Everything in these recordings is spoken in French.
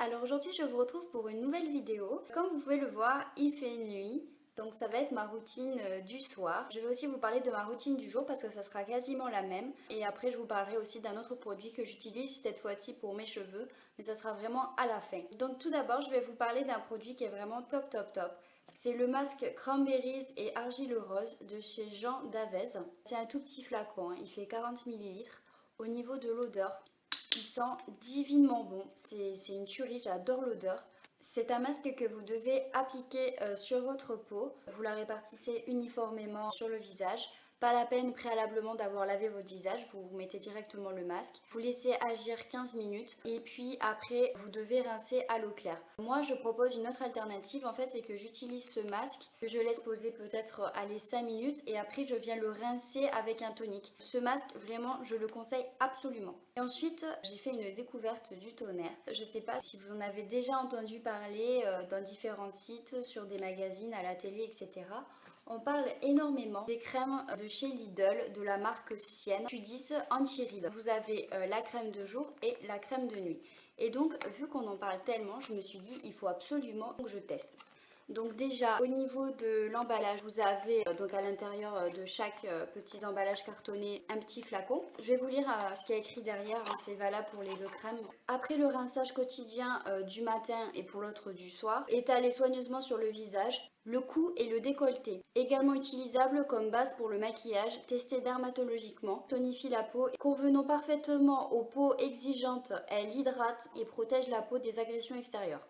alors aujourd'hui je vous retrouve pour une nouvelle vidéo. Comme vous pouvez le voir, il fait nuit, donc ça va être ma routine du soir. Je vais aussi vous parler de ma routine du jour parce que ça sera quasiment la même. Et après je vous parlerai aussi d'un autre produit que j'utilise cette fois-ci pour mes cheveux, mais ça sera vraiment à la fin. Donc tout d'abord je vais vous parler d'un produit qui est vraiment top top top. C'est le masque Cranberries et Argile Rose de chez Jean Davez. C'est un tout petit flacon, il fait 40 ml. Au niveau de l'odeur, il sent divinement bon, c'est une tuerie, j'adore l'odeur. C'est un masque que vous devez appliquer sur votre peau. Vous la répartissez uniformément sur le visage. Pas la peine préalablement d'avoir lavé votre visage, vous mettez directement le masque. Vous laissez agir 15 minutes et puis après vous devez rincer à l'eau claire. Moi je propose une autre alternative en fait, c'est que j'utilise ce masque, que je laisse poser peut-être allez 5 minutes et après je viens le rincer avec un tonique. Ce masque vraiment je le conseille absolument. Et ensuite j'ai fait une découverte du tonnerre. Je sais pas si vous en avez déjà entendu parler dans différents sites, sur des magazines, à la télé, etc. On parle énormément des crèmes de chez Lidl de la marque Sienne Q10 anti-rides. Vous avez la crème de jour et la crème de nuit. Et donc, vu qu'on en parle tellement, je me suis dit il faut absolument que je teste. Donc déjà au niveau de l'emballage, vous avez donc à l'intérieur de chaque petit emballage cartonné un petit flacon. Je vais vous lire ce qu'il y a écrit derrière, hein, c'est valable pour les deux crèmes. Après le rinçage quotidien du matin et pour l'autre du soir, étalez soigneusement sur le visage le cou et le décolleté. Également utilisable comme base pour le maquillage, testé dermatologiquement, tonifie la peau. Convenant parfaitement aux peaux exigeantes, elle hydrate et protège la peau des agressions extérieures.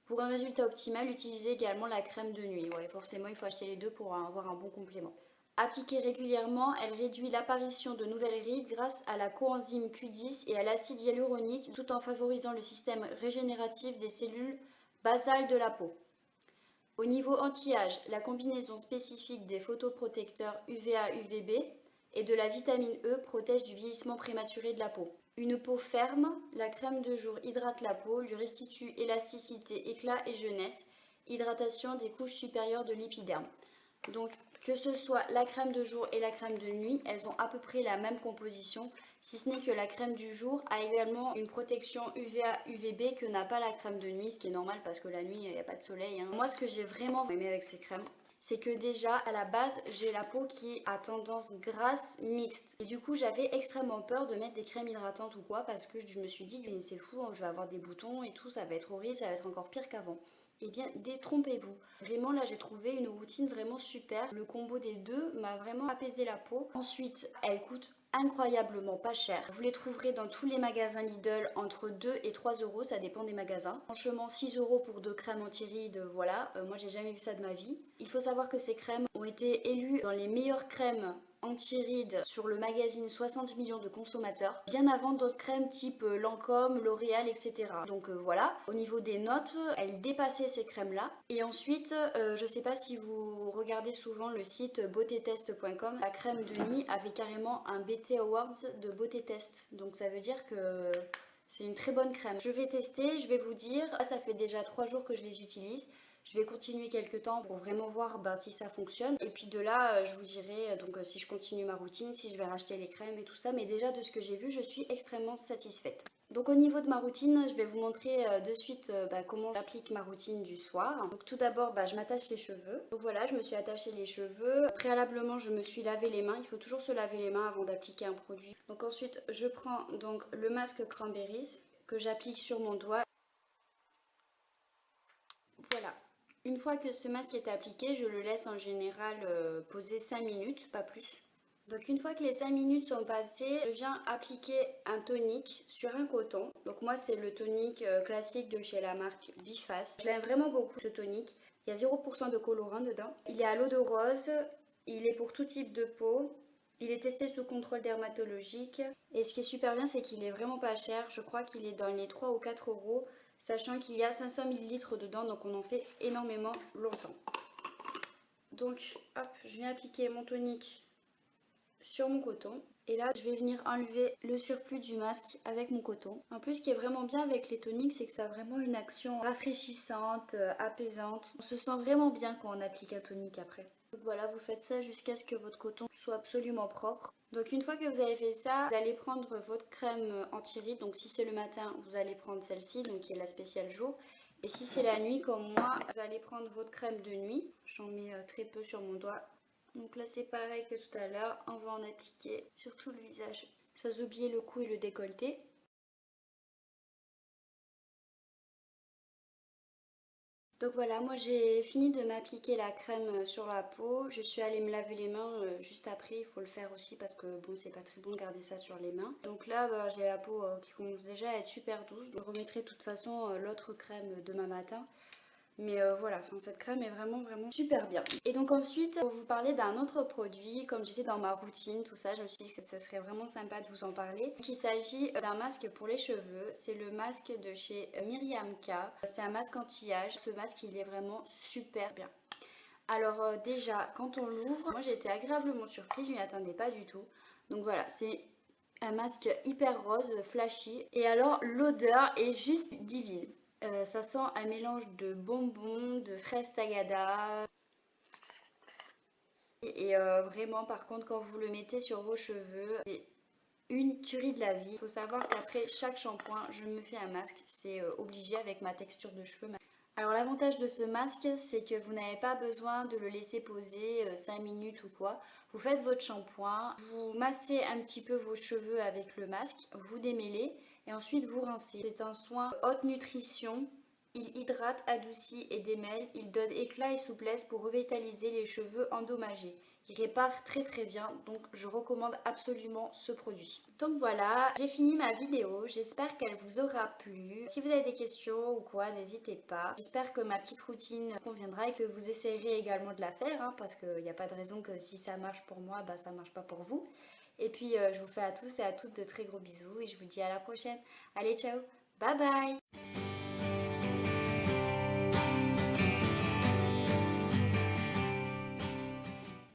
Pour un résultat optimal, utilisez également la crème de nuit. Ouais, forcément, il faut acheter les deux pour avoir un bon complément. Appliquée régulièrement, elle réduit l'apparition de nouvelles rides grâce à la coenzyme Q10 et à l'acide hyaluronique, tout en favorisant le système régénératif des cellules basales de la peau. Au niveau anti-âge, la combinaison spécifique des photoprotecteurs UVA-UVB et de la vitamine E protège du vieillissement prématuré de la peau. Une peau ferme, la crème de jour hydrate la peau, lui restitue élasticité, éclat et jeunesse, hydratation des couches supérieures de l'épiderme. Donc que ce soit la crème de jour et la crème de nuit, elles ont à peu près la même composition, si ce n'est que la crème du jour a également une protection UVA-UVB que n'a pas la crème de nuit, ce qui est normal parce que la nuit il n'y a pas de soleil. Hein. Moi ce que j'ai vraiment aimé avec ces crèmes, c'est que déjà à la base j'ai la peau qui a tendance grasse mixte et du coup j'avais extrêmement peur de mettre des crèmes hydratantes ou quoi parce que je me suis dit c'est fou, je vais avoir des boutons et tout, ça va être horrible, ça va être encore pire qu'avant. Eh bien détrompez-vous, vraiment là j'ai trouvé une routine vraiment super, le combo des deux m'a vraiment apaisé la peau. Ensuite elle coûte incroyablement pas cher. Vous les trouverez dans tous les magasins Lidl entre 2 et 3 euros, ça dépend des magasins. Franchement 6 euros pour 2 crèmes anti-rides, voilà, moi j'ai jamais vu ça de ma vie. Il faut savoir que ces crèmes ont été élues dans les meilleures crèmes anti-rides sur le magazine 60 millions de consommateurs, bien avant d'autres crèmes type Lancôme, L'Oréal, etc. Donc voilà, au niveau des notes, elles dépassaient ces crèmes-là. Et ensuite, je sais pas si vous regardez souvent le site beautétest.com, la crème de nuit avait carrément un BT Awards de beauté test. Donc ça veut dire que c'est une très bonne crème. Je vais tester, je vais vous dire, ça fait déjà 3 jours que je les utilise. Je vais continuer quelques temps pour vraiment voir si ça fonctionne. Et puis de là, je vous dirai donc si je continue ma routine, si je vais racheter les crèmes et tout ça. Mais déjà de ce que j'ai vu, je suis extrêmement satisfaite. Donc au niveau de ma routine, je vais vous montrer de suite comment j'applique ma routine du soir. Donc tout d'abord, je m'attache les cheveux. Donc voilà, je me suis attaché les cheveux. Préalablement, je me suis lavé les mains. Il faut toujours se laver les mains avant d'appliquer un produit. Donc ensuite, je prends donc le masque Cranberries que j'applique sur mon doigt. Voilà. Une fois que ce masque est appliqué, je le laisse en général poser 5 minutes, pas plus. Donc une fois que les 5 minutes sont passées, je viens appliquer un tonique sur un coton. Donc moi c'est le tonique classique de chez la marque Biface. Je l'aime vraiment beaucoup ce tonique. Il y a 0% de colorant dedans. Il est à l'eau de rose, il est pour tout type de peau. Il est testé sous contrôle dermatologique. Et ce qui est super bien, c'est qu'il est vraiment pas cher. Je crois qu'il est dans les 3 ou 4 euros. Sachant qu'il y a 500 ml dedans, donc on en fait énormément longtemps. Donc, hop, je viens appliquer mon tonique sur mon coton. Et là, je vais venir enlever le surplus du masque avec mon coton. En plus, ce qui est vraiment bien avec les toniques, c'est que ça a vraiment une action rafraîchissante, apaisante. On se sent vraiment bien quand on applique un tonique après. Donc voilà, vous faites ça jusqu'à ce que votre coton soit absolument propre. Donc une fois que vous avez fait ça, vous allez prendre votre crème anti-rides. Donc si c'est le matin, vous allez prendre celle-ci, donc qui est la spéciale jour. Et si c'est la nuit comme moi, vous allez prendre votre crème de nuit. J'en mets très peu sur mon doigt. Donc là c'est pareil que tout à l'heure, on va en appliquer sur tout le visage. Sans oublier le cou et le décolleté. Donc voilà, moi j'ai fini de m'appliquer la crème sur la peau. Je suis allée me laver les mains juste après. Il faut le faire aussi parce que bon, c'est pas très bon de garder ça sur les mains. Donc là, bah, j'ai la peau qui commence déjà à être super douce. Je remettrai de toute façon l'autre crème demain matin. Mais voilà, cette crème est vraiment super bien. Et donc ensuite, pour vous parler d'un autre produit, comme je disais dans ma routine, tout ça, je me suis dit que ça serait vraiment sympa de vous en parler. Il s'agit d'un masque pour les cheveux. C'est le masque de chez Myriam K. C'est un masque anti-âge. Ce masque, il est vraiment super bien. Alors déjà, quand on l'ouvre, moi j'ai été agréablement surprise, je m'y attendais pas du tout. Donc voilà, c'est un masque hyper rose, flashy. Et alors l'odeur est juste divine. Ça sent un mélange de bonbons, de fraises tagada. Et vraiment, par contre, quand vous le mettez sur vos cheveux, c'est une tuerie de la vie. Il faut savoir qu'après chaque shampoing, je me fais un masque. C'est obligé avec ma texture de cheveux. Alors l'avantage de ce masque, c'est que vous n'avez pas besoin de le laisser poser 5 minutes ou quoi. Vous faites votre shampoing, vous massez un petit peu vos cheveux avec le masque, vous démêlez et ensuite vous rincez. C'est un soin haute nutrition. Il hydrate, adoucit et démêle. Il donne éclat et souplesse pour revitaliser les cheveux endommagés. Il répare très bien, donc je recommande absolument ce produit. Donc voilà, j'ai fini ma vidéo. J'espère qu'elle vous aura plu. Si vous avez des questions ou quoi, n'hésitez pas. J'espère que ma petite routine conviendra et que vous essayerez également de la faire, hein, parce qu'il n'y a pas de raison que si ça marche pour moi, bah ça marche pas pour vous. Et puis je vous fais à tous et à toutes de très gros bisous et je vous dis à la prochaine. Allez, ciao, bye bye.